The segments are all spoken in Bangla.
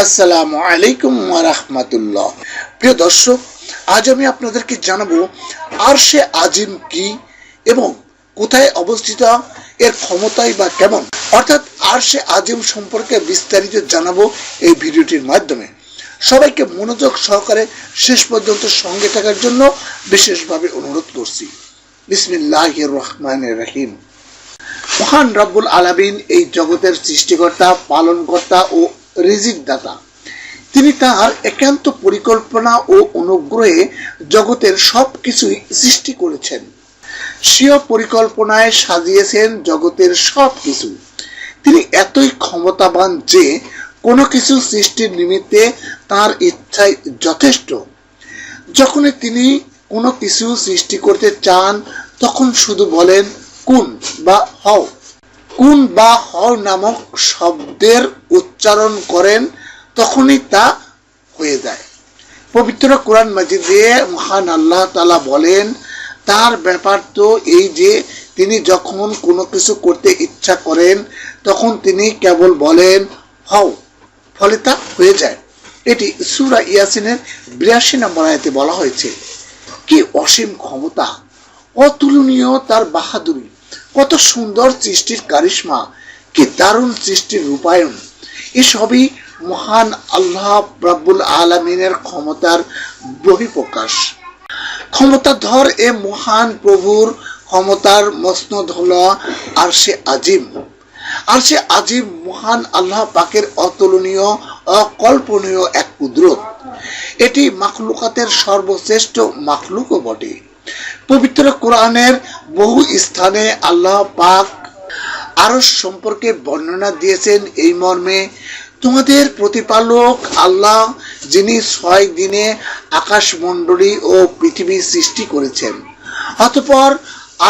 আসসালামু আলাইকুম ওয়া রাহমাতুল্লাহ। প্রিয় দর্শক, আজ আমি আপনাদেরকে জানাবো আরশে আজিম কি এবং কোথায় অবস্থিত, এর ক্ষমতাই বা কেমন। অর্থাৎ আরশে আজিম সম্পর্কে বিস্তারিত জানাবো এই ভিডিওটির মাধ্যমে। সবাইকে মনোযোগ সহকারে শেষ পর্যন্ত সঙ্গে থাকার জন্য বিশেষভাবে অনুরোধ করছি। বিসমিল্লাহির রহমানির রহিম। মহান রব্বুল আলামিন এই জগতের সৃষ্টিকর্তা, পালনকর্তা ও রিজিক দাতা। তিনি তার একান্ত পরিকল্পনা ও অনুগ্রহে জগতের সবকিছুই সৃষ্টি করেছেন। স্বীয় পরিকল্পনায় সাজিয়েছেন জগতের সবকিছু। তিনি এতই ক্ষমতাবান যে কোনো কিছু সৃষ্টির নিমিত্তে তার ইচ্ছাই যথেষ্ট। যখনই তিনি কোনো কিছু সৃষ্টি করতে চান তখন শুধু বলেন কুন বা হও। কুন বা হও নামক শব্দের উচ্চারণ করেন, তখনই তা হয়ে যায়। পবিত্র কোরআন মাজিদে মহান আল্লাহ তাআলা বলেন, তার ব্যাপার তো এই যে তিনি যখন কোনো কিছু করতে ইচ্ছা করেন তখন তিনি কেবল বলেন হও, ফলে তা হয়ে যায়। এটি সূরা ইয়াসিনের ৮২ নম্বর আয়াতে বলা হয়েছে। কি অসীম ক্ষমতা, অতুলনীয় তার বাহাদুরি, কত সুন্দর সৃষ্টির কারিশমা, কি দারুণ সৃষ্টির রূপায়ণ। এসবই মহান আল্লাহ রাব্বুল আলামিনের ক্ষমতার বহিঃপ্রকাশ। ক্ষমতাধর এ মহান প্রভুর ক্ষমতার মসনদ হলো আরশে আজিম। আরশে আজিম মহান আল্লাহ পাকের অতুলনীয়, অকল্পনীয় এক কুদরত। এটি মাখলুকাতের সর্বশ্রেষ্ঠ মাখলুকও বটে। পবিত্র কোরআনের বহু স্থানে আল্লাহ পাক আরশ সম্পর্কে বর্ণনা দিয়েছেন এই মর্মে, তোমাদের প্রতিপালক আল্লাহ, যিনি ৬ দিনে আকাশমণ্ডলী ও পৃথিবী সৃষ্টি করেছেন, অতঃপর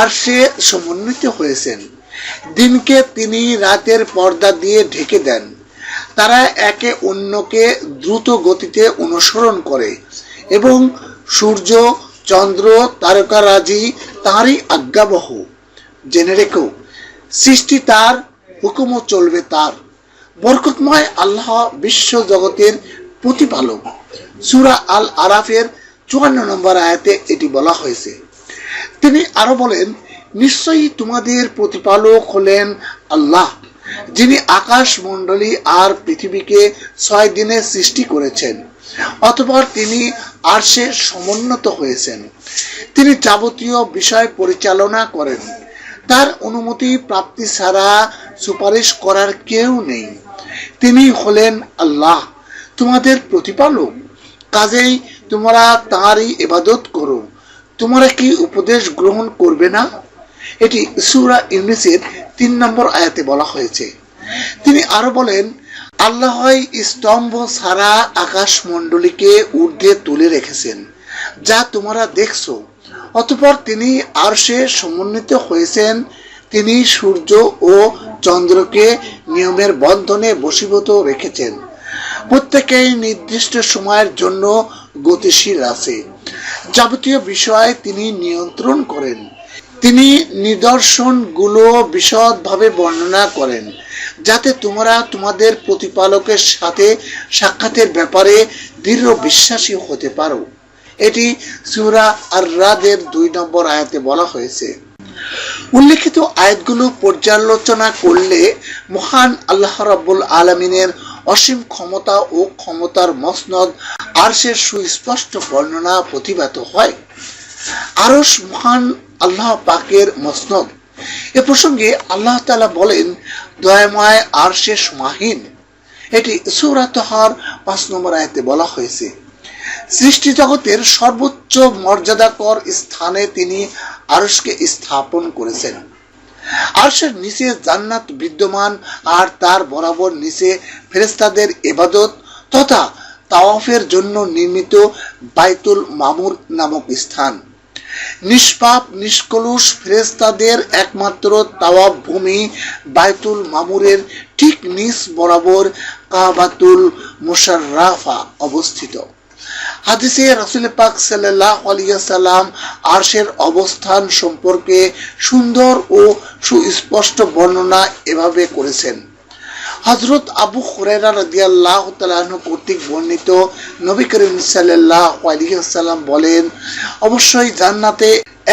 আরশে সমন্বিত হয়েছেন। দিনকে তিনি রাতের পর্দা দিয়ে ঢেকে দেন। তারা একে অন্যকে দ্রুত গতিতে অনুসরণ করে এবং সূর্য, চন্দ্র, তারকারাজি তারই আজ্ঞাবহ। জেনে রেখো, সৃষ্টি তার, হুকুমও চলবে তার। বরকতময় আল্লাহ বিশ্ব জগতের প্রতিপালক। সূরা আল আরাফের ৫৪ নম্বর আয়াতে এটি বলা হয়েছে। তিনি আরো বলেন, নিশ্চয়ই তোমাদের প্রতিপালক হলেন আল্লাহ, যিনি আকাশ মণ্ডলী আর পৃথিবীকে ৬ দিনে সৃষ্টি করেছেন, অতঃপর তিনি আরশে সমুন্নত হয়েছেন। তিনি যাবতীয় বিষয় পরিচালনা করেন। তার অনুমতি প্রাপ্তি ছাড়া সুপারিশ করার কেউ নেই। তিনি হলেন আল্লাহ, তোমাদের প্রতিপালক। কাজেই তোমরা তাঁরই ইবাদত করো। তোমরা কি উপদেশ গ্রহণ করবে না? এটি সূরা ইউনূসের ৩ নম্বর আয়াতে বলা হয়েছে। তিনি আরো বলেন, আল্লাহই স্তম্ভ ছাড়া আকাশমণ্ডলীকে ঊর্ধ্বে তুলে রেখেছেন, যা তোমরা দেখছো। অতঃপর তিনি আরশে সমন্বিত হয়েছেন। তিনি সূর্য ও চন্দ্রকে নিয়মের বন্ধনে বশীভূত রেখেছেন। প্রত্যেকেই নির্দিষ্ট সময়ের জন্য গতিশীল আছে। যাবতীয় বিষয় তিনি নিয়ন্ত্রণ করেন। তিনি নিদর্শনগুলো বিশদভাবে বর্ণনা করেন, যাতে তোমরা তোমাদের প্রতিপালকের সাথে সাক্ষাতের ব্যাপারে দৃঢ় বিশ্বাসী হতে পারো। এটি সূরা আর-রাদের ২ নম্বর আয়াতে বলা হয়েছে। উল্লেখিত আয়াতগুলো পর্যালোচনা করলে মহান আল্লাহ রাব্বুল আলামিনের অসীম ক্ষমতা ও ক্ষমতার মসনদ আরশের সুস্পষ্ট বর্ণনা প্রতিভাত হয়। আরশ মহান আল্লাহ পাকের মসনদ। এ প্রসঙ্গে আল্লাহ তাআলা বলেন, দয়াময় আরশে সমাহিন। এটি সূরা তাহার ৫ নম্বর আয়াতে বলা হয়েছে। সৃষ্টি জগতের সর্বোচ্চ মর্যাদাকর স্থানে তিনি আরশকে স্থাপন করেছেন। আরশের নিচে জান্নাত বিদ্যমান, আর তার বরাবর নিচে ফেরেশতাদের ইবাদত তথা তাওয়াফের জন্য নির্মিত বাইতুল মামুর নামক স্থান। নিষ্পাপ নিষ্কলুষ ফেরেশতাদের একমাত্র তাওয়াফ ভূমি বাইতুল মামুরের ঠিক নিচ বরাবর কাবাতুল মুশাররাফা অবস্থিত। হাদিসে রাসূল পাক সাল্লাল্লাহু আলাইহি ওয়াসাল্লাম আরশের অবস্থান সম্পর্কে সুন্দর ও সুস্পষ্ট বর্ণনা এভাবে করেছেন। হযরত আবু হুরায়রা রাদিয়াল্লাহু তাআলা আনহু কর্তৃক বর্ণিত, নবী করিম সাল্লাল্লাহু আলাইহি ওয়াসাল্লাম বলেন, অবশ্যই জান্নাতে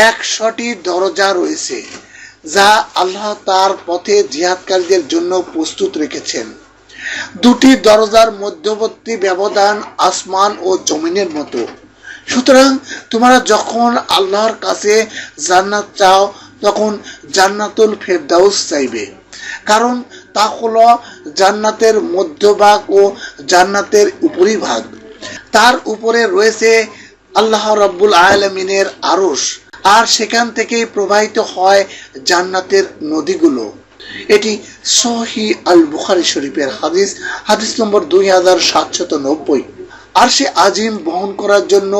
100টি দরজা রয়েছে যা আল্লাহ তার পথে জিহাদকারীদের জন্য প্রস্তুত রেখেছেন। দুটি দরজার মধ্যবর্তী ব্যবধান আসমান ও জমিনের মতো। সুতরাং তোমরা যখন আল্লাহর কাছে জান্নাত চাও তখন জান্নাতুল ফেরদাউস চাইবে, কারণ তা হলো জান্নাতের মধ্যভাগ ও জান্নাতের উপরিভাগ। তার উপরে রয়েছে আল্লাহ রাব্বুল আলামিনের আরশ, আর সেখান থেকেই প্রবাহিত হয় জান্নাতের নদীগুলো। এটি সহিহ আল বুখারী শরীফের হাদিস নম্বর 2790। আরশে আজিম বহন করার জন্য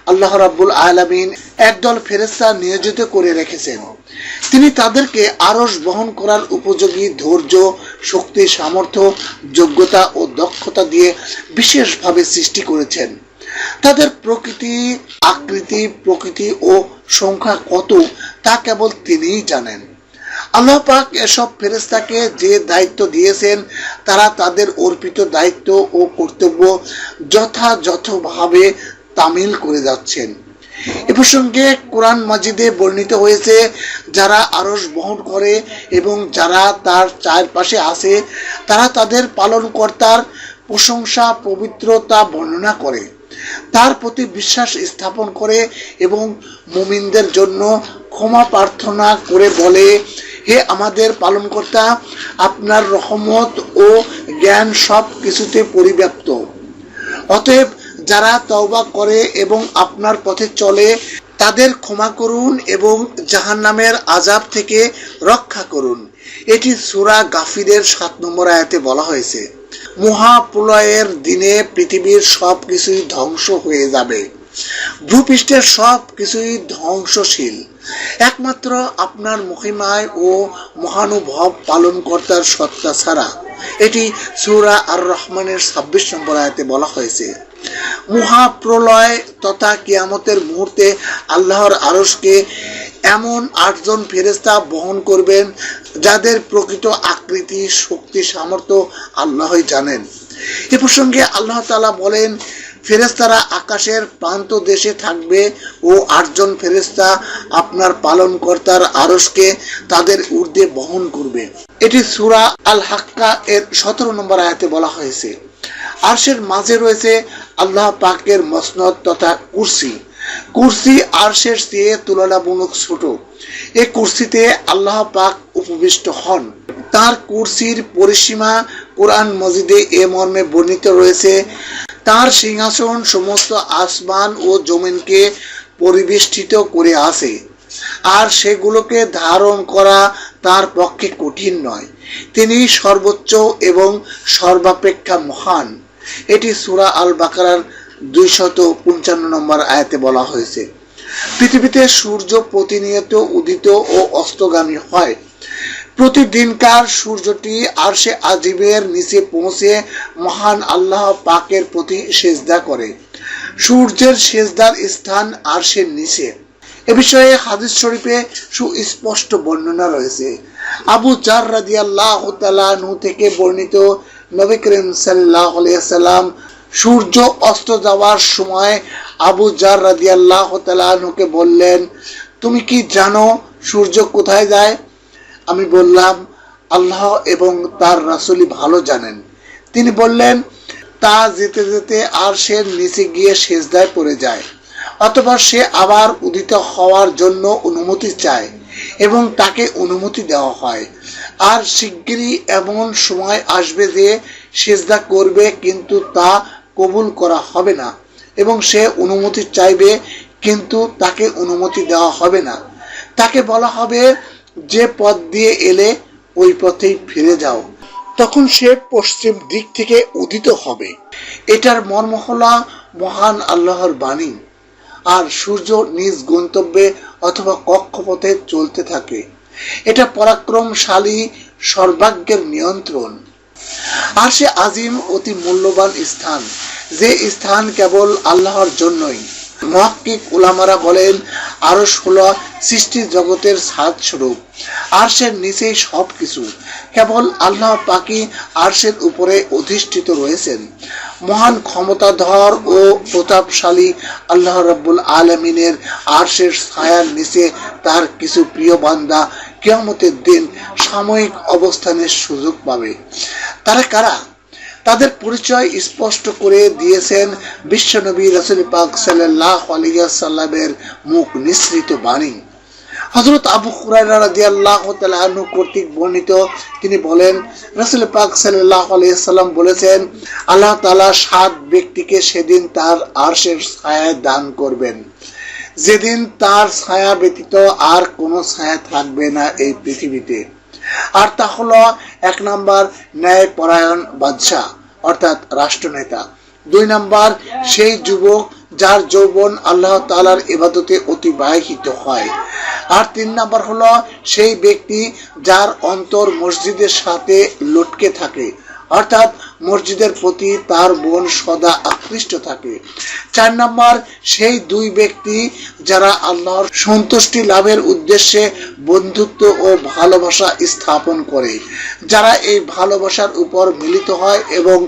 আল্লাহ রাব্বুল আলামিন একদল ফেরেশতা নিয়োজিত করে রেখেছেন। তিনি তাদেরকে আরশ বহন করার উপযোগী ধৈর্য, শক্তি, সামর্থ্য, যোগ্যতা ও দক্ষতা দিয়ে বিশেষভাবে সৃষ্টি করেছেন। তাদের প্রকৃতি ও সংখ্যা কত তা কেবল তিনিই জানেন। আল্লাহ পাক এসব ফেরেশতাকে যে দায়িত্ব দিয়েছেন তারা তাদের অর্পিত দায়িত্ব ও কর্তব্য যথাযথভাবে তামিল করে যাচ্ছেন। এ প্রসঙ্গে কোরআন মাজিদে বর্ণিত হয়েছে, যারা আরশ বহন করে এবং যারা তার চারপাশে আছে তারা তাদের পালনকর্তার প্রশংসা, পবিত্রতা বর্ণনা করে, তার প্রতি বিশ্বাস স্থাপন করে এবং মুমিনদের জন্য ক্ষমা প্রার্থনা করে বলে, হে আমাদের পালনকর্তা, আপনার রহমত ও জ্ঞান সব কিছুতে পরিব্যাপ্ত। অতএব যারা তওবা করে এবং আপনার পথে চলে তাদের ক্ষমা করুন এবং জাহান্নামের আযাব থেকে রক্ষা করুন। এটি সূরা গাফিরের 7 নম্বর আয়াতে বলা হয়েছে। মহাপ্রলয়ের দিনে পৃথিবীর সব কিছুই ধ্বংস হয়ে যাবে, ভূপৃষ্ঠের সব কিছুই ধ্বংসশীল, একমাত্র আপনার মহিমায় ও মহানুভব পালনকর্তার সত্তা ছাড়া। এটি সূরা আর রহমানের 26 নম্বর আয়াতে বলা হয়েছে। মহাপ্রলয় তথা কিয়ামতের মুহূর্তে আল্লাহর আরশকে এমন 8 জন ফেরেশতা বহন করবেন যাদের প্রকৃত আকৃতি, শক্তি, সামর্থ্য আল্লাহই জানেন। এ প্রসঙ্গে আল্লাহ তাআলা বলেন, ফেরেশতারা আকাশের প্রান্ত দেশে থাকবে ও 8 জন ফেরেশতা আপনার পালনকর্তার আরশকে তাদের ঊর্ধ্বে বহন করবে। এটি সূরা আল হাক্কা এর 17 নম্বর আয়াতে বলা হয়েছে। আরশের মাঝে রয়েছে আল্লাহ পাকের মসনদ তথা কুরসি। কুরসি আরশের চেয়ে তুলনামূলক ছোট। এই কুরসিতে আল্লাহ পাক উপবিষ্ট হন। তার কুরসির পরিসীমা কোরআন মাজিদে এ মর্মে বর্ণিত রয়েছে, তার সিংহাসন সমস্ত আসমান ও জমিনকে পরিবেষ্টিত করে আছে, আর সেগুলোকে ধারণ করা তার পক্ষে কঠিন নয়। তিনি সর্বোচ্চ এবং সর্বাপেক্ষা মহান। এটি সূরা আল বাকারার 255 নম্বর আয়াতে বলা হয়েছে। পৃথিবীতে সূর্য প্রতিনিয়ত উদিত ও অস্তগামী হয়। প্রতিদিনকার সূর্যটি আরশে আজিমের নিচে পৌঁছে মহান আল্লাহ পাকের প্রতি সেজদা করে। সূর্যের সেজদার স্থান আরশের নিচে। এ বিষয়ে হাদিস শরীফে সুস্পষ্ট বর্ণনা রয়েছে। আবু জার রাদিয়াল্লাহু তাআলা আনহু থেকে বর্ণিত, নবী করিম সাল্লাল্লাহু আলাইহি ওয়াসাল্লাম সূর্য অস্ত যাওয়ার সময় আবু জার রাদিয়াল্লাহু তাআলা আনহুকে বললেন, তুমি কি জানো সূর্য কোথায় যায়? আমি বললাম, আল্লাহ এবং তার রাসূলই ভালো জানেন। তিনি বললেন, তা যেতে যেতে আরশের নিচে গিয়ে সেজদায় পড়ে যায়, অতঃপর সে আবার উদিত হওয়ার জন্য অনুমতি চায় এবং তাকে অনুমতি দেওয়া হয়। আর শিগগিরই এমন সময় আসবে যে সেজদা করবে কিন্তু তা কবুল করা হবে না, এবং সে অনুমতি চাইবে কিন্তু তাকে অনুমতি দেওয়া হবে না। তাকে বলা হবে, যে পথ দিয়ে এলে ওই পথেই ফিরে যাও। তখন সে পশ্চিম দিক থেকে উদিত হবে। এটার মর্ম হলো মহান আল্লাহর বাণী। আর সূর্য নিজ গন্তব্যে অথবা কক্ষপথে চলতে থাকে। এটা পরাক্রমশালী সর্বাগ্যের নিয়ন্ত্রণ। আরশে আজিম অতি মূল্যবান স্থান, যে স্থান কেবল আল্লাহর জন্যই। মুহাক্কিক উলামারা বলেন, আরশ হলো সৃষ্টি জগতের ছাদ স্বরূপ। আরশের নিচেই সবকিছু। কেবল আল্লাহ পাকই আরশের উপরে অধিষ্ঠিত রয়েছেন। মহান ক্ষমতাধর ও প্রতাপশালী আল্লাহ রাব্বুল আলামিনের আরশের ছায়ার নিচে তার কিছু প্রিয় বান্দা কিয়ামতের দিন সাময়িক অবস্থানের সুযোগ পাবে। তারা কারা? তাদের পরিচয় স্পষ্ট করে দিয়েছেন বিশ্বনবী রাসূল পাক সাল্লাল্লাহু আলাইহি ওয়াসাল্লামের মুখ নিঃসৃত বাণী। হযরত আবু হুরায়রা রাদিয়াল্লাহু তাআলা আনহু কর্তৃক বর্ণিত, তিনি বলেন, রাসূল পাক সাল্লাল্লাহু আলাইহি ওয়াসাল্লাম বলেছেন, আল্লাহ তাআলা 7 ব্যক্তিকে সেদিন তার আরশের ছায়া দান করবেন, যেদিন তার ছায়া ব্যতীত আর কোনো ছায়া থাকবে না এই পৃথিবীতে। আর তা হলো 1 নাম্বার ন্যায়পরায়ণ বাদশা অর্থাৎ রাষ্ট্রনেতা, 2 নাম্বার সেই যুবক যার যৌবন আল্লাহ তাআলার ইবাদতে অতিবাহিত হয়, আর 3 নাম্বার হলো সেই ব্যক্তি যার অন্তর মসজিদের সাথে লটকে থাকে অর্থাৎ মসজিদের প্রতি তার মন সদা আকৃষ্ট থাকে, 4 নাম্বার সেই 2 ব্যক্তি যারা আল্লাহর সন্তুষ্টি লাভের উদ্দেশ্যে বন্ধুত্ব ও ভালোবাসা স্থাপন করে, যারা এই ভালোবাসার উপর মিলিত হয় এবং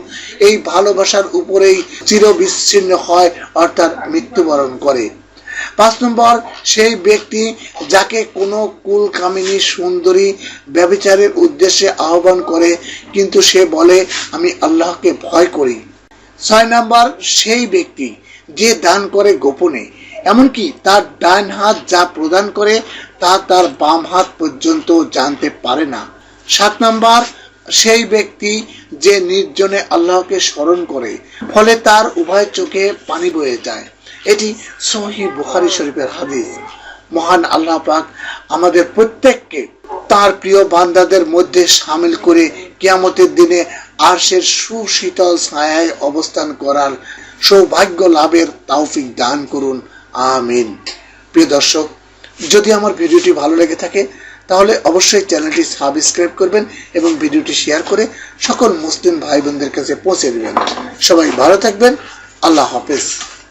এই ভালোবাসার উপরেই চিরবিচ্ছিন্ন হয় অর্থাৎ মৃত্যুবরণ করে, 5 নম্বর সেই ব্যক্তি যাকে কোনো কুলকামিনী সুন্দরী ব্যভিচারের উদ্দেশ্যে আহ্বান করে কিন্তু সে বলে আমি আল্লাহকে ভয় করি, 6 নম্বর সেই ব্যক্তি যে দান করে গোপনে, এমনকি তার ডান হাত যা প্রদান করে তা তার বাম হাত পর্যন্ত জানতে পারে না, 7 নম্বর সেই ব্যক্তি যে নির্জনে আল্লাহকে স্মরণ করে ফলে তার উভয় চোখে পানি বয়ে যায়। এটি সহিহ বুখারী শরীফের হাদিস। মহান আল্লাহ পাক আমাদের প্রত্যেককে তার প্রিয় বান্দাদের মধ্যে শামিল করে কিয়ামতের দিনে আরশের সুশীতল ছায়ায় অবস্থান করার সৌভাগ্য লাভের তৌফিক দান করুন, আমিন। প্রিয় দর্শক, যদি আমার ভিডিওটি ভালো লেগে থাকে তাহলে অবশ্যই চ্যানেলটি সাবস্ক্রাইব করবেন এবং ভিডিওটি শেয়ার করে সকল মুসলিম ভাই বোনদের কাছে পৌঁছে দিবেন। সবাই ভালো থাকবেন। আল্লাহ হাফেজ।